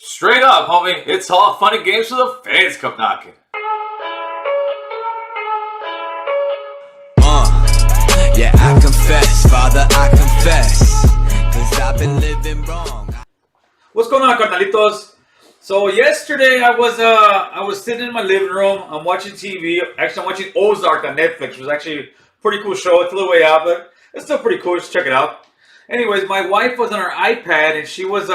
Straight up, homie, it's all fun and games till the fans come knocking. Yeah, I confess, Father, I confess, cause I've been living wrong. What's going on, carnalitos? So yesterday I was sitting in my living room. I'm watching TV. Actually, I'm watching Ozark on Netflix, which was actually a pretty cool show. It's a little way out, but it's still pretty cool. Just check it out. Anyways, my wife was on her iPad and she was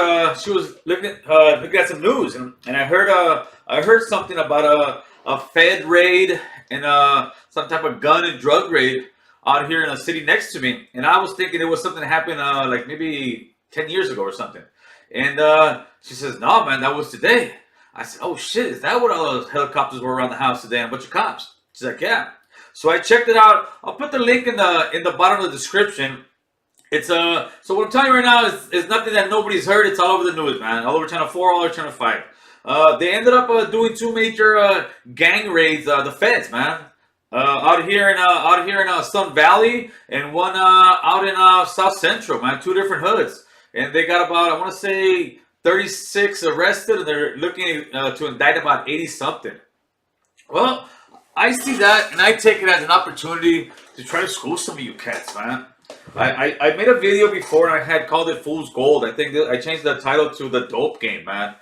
looking at some news, and I heard something about a Fed raid and some type of gun and drug raid out here in the city next to me, and I was thinking it was something that happened like maybe 10 years ago or something. And she says, "No, man, that was today." I said, "Oh shit, is that what all those helicopters were around the house today? And a bunch of cops?" She's like, "Yeah." So I checked it out. I'll put the link in the bottom of the description. It's so what I'm telling you right now is nothing that nobody's heard. It's all over the news, man. All over Channel 4, all over Channel 5. They ended up doing two major gang raids. The feds, man, out here in Sun Valley, and one out in South Central, man. Two different hoods, and they got about, I want to say, 36 arrested, and they're looking to indict about 80 something. Well, I see that, and I take it as an opportunity to try to school some of you cats, man. I made a video before, and I had called it Fool's Gold. I think that I changed the title to The Dope Game, man.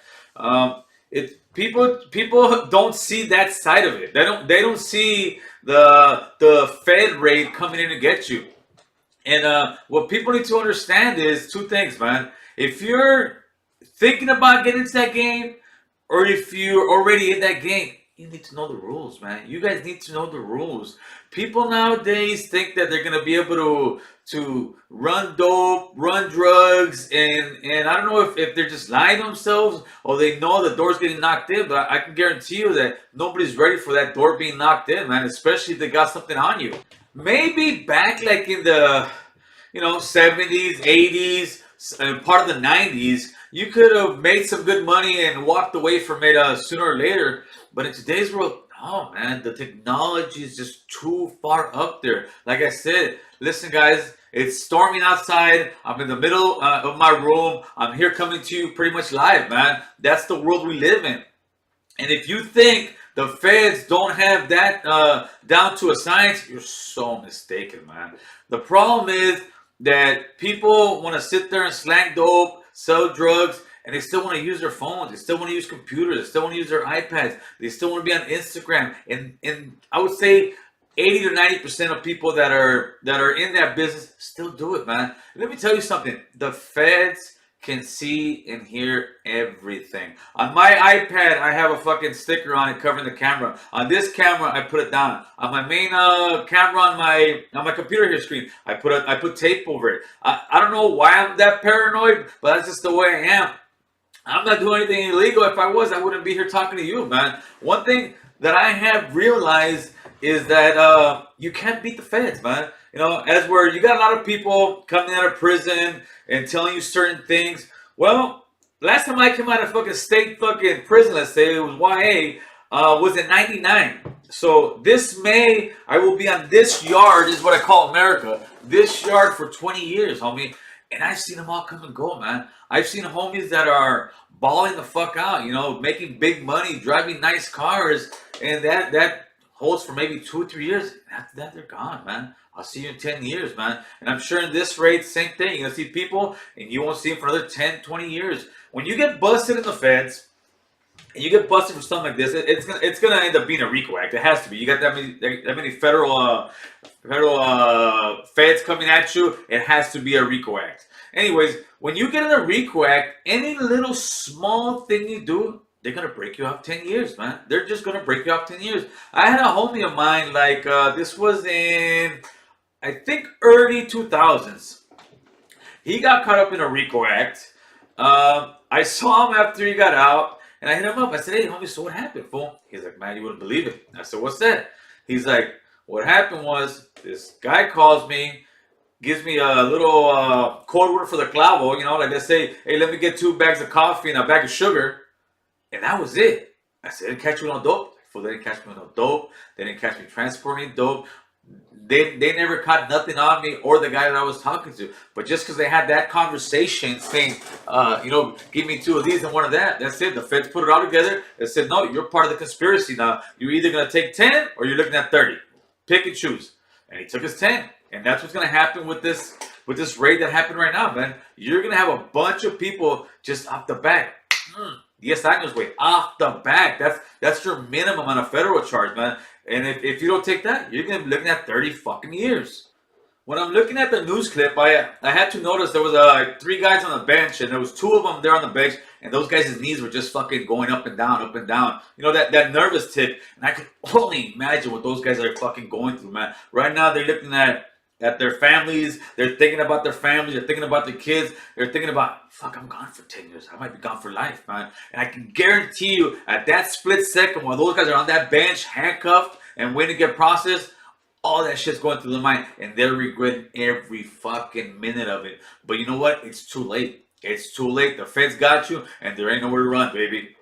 People don't see that side of it. They don't see the Fed raid coming in to get you. And what people need to understand is two things, man. If you're thinking about getting into that game, or if you're already in that game, you need to know the rules, man. You guys need to know the rules. People nowadays think that they're gonna be able to run dope, run drugs, and I don't know if they're just lying to themselves, or they know the door's getting knocked in, but I can guarantee you that nobody's ready for that door being knocked in, man, especially if they got something on you. Maybe back like in the 70s, 80s, and part of the 90s, you could have made some good money and walked away from it sooner or later. But in today's world, oh man, the technology is just too far up there. Like I said, listen, guys, it's storming outside. I'm in the middle of my room. I'm here coming to you pretty much live, man. That's the world we live in. And if you think the feds don't have that down to a science, you're so mistaken, man. The problem is that people want to sit there and slang dope, sell drugs, and they still want to use their phones. They still want to use computers. They still want to use their iPads. They still want to be on Instagram. And I would say 80 to 90% of people that are in that business still do it, man. Let me tell you something. The feds can see and hear everything. On my iPad, I have a fucking sticker on it covering the camera. On this camera, I put it down. On my main camera on my computer here screen, I put tape over it. I don't know why I'm that paranoid, but that's just the way I am. I'm not doing anything illegal. If I was, I wouldn't be here talking to you, man. One thing that I have realized is that you can't beat the feds, man. You got a lot of people coming out of prison and telling you certain things. Well, last time I came out of state prison, let's say it was YA, was in '99. So this May, I will be on this yard, is what I call America. This yard for 20 years, homie. And I've seen them all come and go, man. I've seen homies that are balling the fuck out, making big money, driving nice cars, and that holds for maybe 2 or 3 years. After that, they're gone, man. I'll see you in 10 years, man. And I'm sure in this rate, same thing. You're going to see people, and you won't see them for another 10, 20 years. When you get busted in the feds, and you get busted for something like this, it's gonna end up being a RICO Act. It has to be. You got that many federal feds coming at you. It has to be a RICO Act. Anyways, when you get in a RICO Act, any little small thing you do, they're gonna break you off 10 years, man. They're just gonna break you off 10 years. I had a homie of mine, this was in, I think, early 2000s. He got caught up in a RICO Act. I saw him after he got out, and I hit him up. I said, "Hey, homie, so what happened, fool?" He's like, "Man, you wouldn't believe it." I said, "What's that?" He's like, "What happened was this guy calls me, gives me a little code word for the clavo, like they say, hey, let me get 2 bags of coffee and a bag of sugar." And that was it. I said, "Didn't catch me on dope." They didn't catch me on no dope. They didn't catch me transporting dope. They never caught nothing on me or the guy that I was talking to. But just because they had that conversation saying, give me 2 of these and 1 of that, that's it. The feds put it all together and said, no, you're part of the conspiracy now. You're either going to take 10 or you're looking at 30. Pick and choose. And he took his 10. And that's what's going to happen with this raid that happened right now, man. You're going to have a bunch of people just off the back. 10 años, way off the back. That's your minimum on a federal charge, man. And if you don't take that, you're gonna be looking at 30 fucking years. When I'm looking at the news clip, I had to notice there was 3 guys on the bench, and there was 2 of them there on the bench, and those guys' knees were just fucking going up and down, up and down. You know, that nervous tick, and I could only imagine what those guys are fucking going through, man. Right now, they're looking at their families. They're thinking about their families. They're thinking about their kids. They're thinking about, fuck, I'm gone for 10 years. I might be gone for life, man. And I can guarantee you, at that split second while those guys are on that bench, handcuffed and waiting to get processed, all that shit's going through their mind. And they're regretting every fucking minute of it. But you know what? It's too late. It's too late. The feds got you, and there ain't nowhere to run, baby.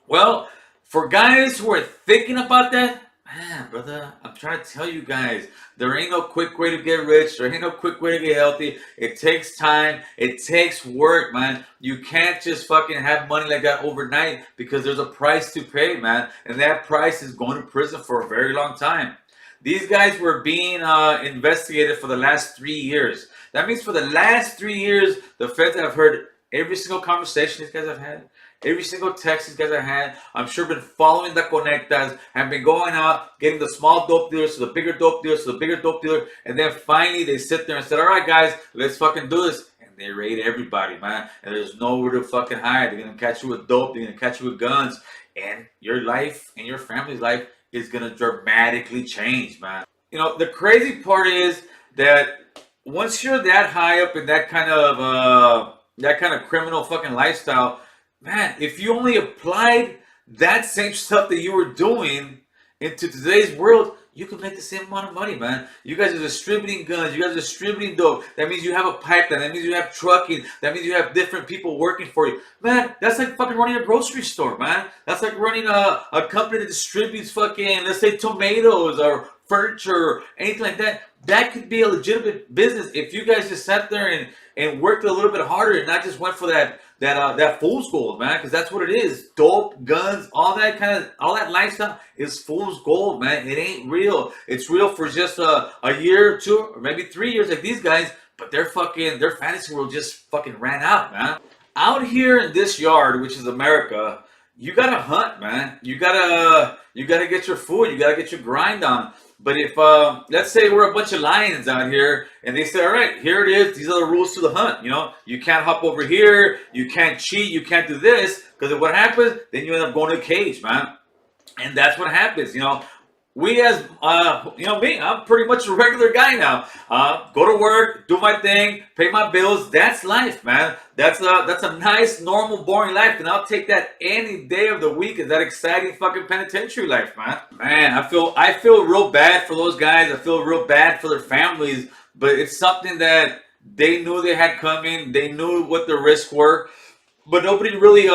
Well, for guys who are thinking about that, man, brother, I'm trying to tell you guys, there ain't no quick way to get rich. There ain't no quick way to get healthy. It takes time. It takes work, man. You can't just fucking have money like that overnight because there's a price to pay, man. And that price is going to prison for a very long time. These guys were being investigated for the last 3 years. That means for the last 3 years, the feds have heard every single conversation these guys have had. Every single text these guys have had, I'm sure been following the conectas, have been going out, getting the small dope dealers to the bigger dope dealers to the bigger dope dealer, and then finally they sit there and said, all right, guys, let's fucking do this. And they raid everybody, man. And there's nowhere to fucking hide. They're going to catch you with dope. They're going to catch you with guns. And your life and your family's life is going to dramatically change, man. You know, the crazy part is that once you're that high up in that kind of criminal fucking lifestyle, man, if you only applied that same stuff that you were doing into today's world, you can make the same amount of money, man. You guys are distributing guns. You guys are distributing dope. That means you have a pipeline. That means you have trucking. That means you have different people working for you. Man, that's like fucking running a grocery store, man. That's like running a company that distributes fucking, let's say, tomatoes or furniture or anything like that. That could be a legitimate business if you guys just sat there and worked a little bit harder and not just went for that fool's gold, man, because that's what it is. Dope, guns, all that lifestyle is fool's gold, man. It ain't real. It's real for just a year or 2 or maybe 3 years like these guys, but their fantasy world just fucking ran out, man. Out here in this yard, which is America, you gotta hunt, man. You gotta get your food. You gotta get your grind on. But if, let's say we're a bunch of lions out here and they say, all right, here it is. These are the rules to the hunt. You know, you can't hop over here. You can't cheat. You can't do this. Because if what happens, then you end up going to a cage, man. And that's what happens. You know, we as, me, I'm pretty much a regular guy now. Go to work, do my thing, pay my bills. That's life, man. That's a nice, normal, boring life. And I'll take that any day of the week as that exciting fucking penitentiary life, man. Man, I feel real bad for those guys. I feel real bad for their families. But it's something that they knew they had coming. They knew what the risks were. But nobody really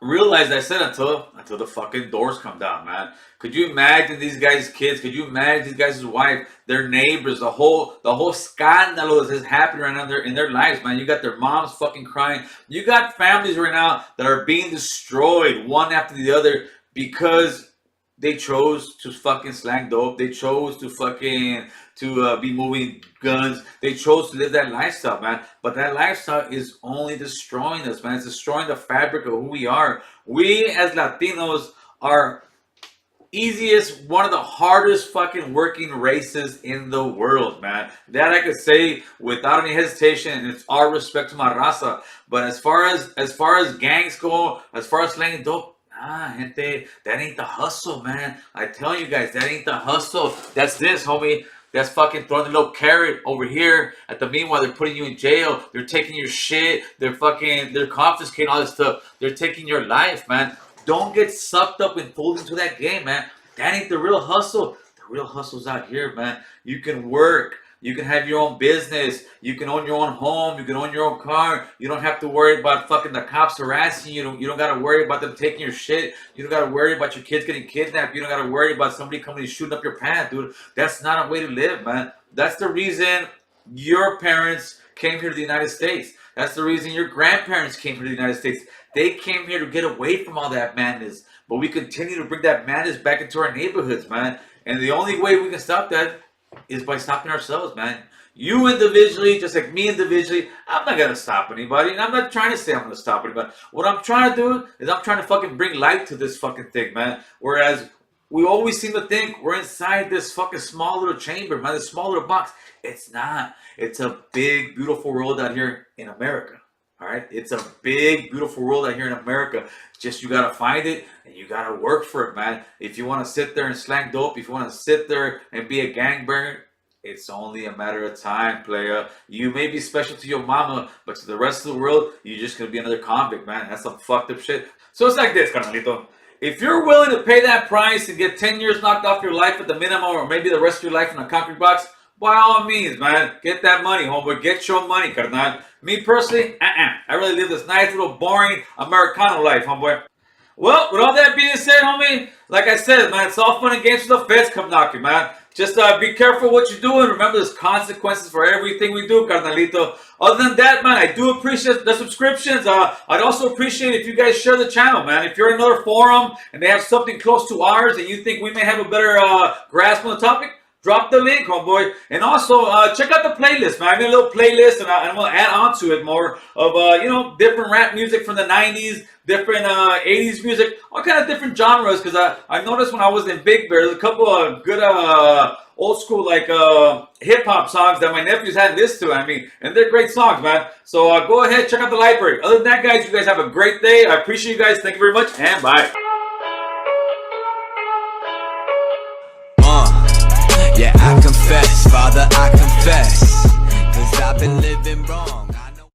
realized, I said, until the fucking doors come down, man. Could you imagine these guys' kids? Could you imagine these guys' wife, their neighbors, the whole scandalo that is happening right now in their lives, man? You got their moms fucking crying. You got families right now that are being destroyed one after the other because they chose to fucking slang dope. They chose to fucking be moving guns. They chose to live that lifestyle, man. But that lifestyle is only destroying us, man. It's destroying the fabric of who we are. We as Latinos are one of the hardest fucking working races in the world, man. That I could say without any hesitation, and it's all respect to my raza. But as far as gangs go, as far as slanging dope, gente, that ain't the hustle, man. I tell you guys, that ain't the hustle. That's this, homie. That's fucking throwing the little carrot over here. At the meanwhile, they're putting you in jail. They're taking your shit. They're confiscating all this stuff. They're taking your life, man. Don't get sucked up and pulled into that game, man. That ain't the real hustle. The real hustle's out here, man. You can work You can have your own business. You can own your own home. You can own your own car. You don't have to worry about fucking the cops harassing you. You don't got to worry about them taking your shit. You don't got to worry about your kids getting kidnapped. You don't got to worry about somebody coming and shooting up your path, dude. That's not a way to live, man. That's the reason your parents came here to the United States. That's the reason your grandparents came here to the United States. They came here to get away from all that madness. But we continue to bring that madness back into our neighborhoods, man. And the only way we can stop that is by stopping ourselves, man. You individually, just like me individually, I'm not going to stop anybody. And I'm not trying to say I'm going to stop anybody. What I'm trying to do is I'm trying to fucking bring light to this fucking thing, man. Whereas we always seem to think we're inside this fucking small little chamber, man. This small little box. It's not. It's a big, beautiful world out here in America. All right? It's a big, beautiful world out here in America. Just you got to find it and you got to work for it, man. If you want to sit there and slang dope, if you want to sit there and be a gangbanger, it's only a matter of time, player. You may be special to your mama, but to the rest of the world, you're just going to be another convict, man. That's some fucked up shit. So it's like this, carnalito. If you're willing to pay that price and get 10 years knocked off your life at the minimum, or maybe the rest of your life in a concrete box, by all means, man, get that money, homeboy. Get your money, carnal. Me personally, I really live this nice little boring Americano life, homeboy. Well, with all that being said, homie, like I said, man, it's all fun and games till the feds come knocking, man. Just be careful what you're doing. Remember, there's consequences for everything we do, carnalito. Other than that, man, I do appreciate the subscriptions. I'd also appreciate if you guys share the channel, man. If you're in another forum and they have something close to ours and you think we may have a better grasp on the topic, drop the link, homeboy. And also, check out the playlist, man. I made a little playlist, and I'm going to add on to it more of, different rap music from the 90s, different 80s music, all kind of different genres, because I noticed when I was in Big Bear, there's a couple of good old school, like, hip-hop songs that my nephews had listened to, and they're great songs, man. So go ahead, check out the library. Other than that, guys, you guys have a great day. I appreciate you guys. Thank you very much, and bye. Yeah, I confess, Father, I confess, 'cause I've been living wrong.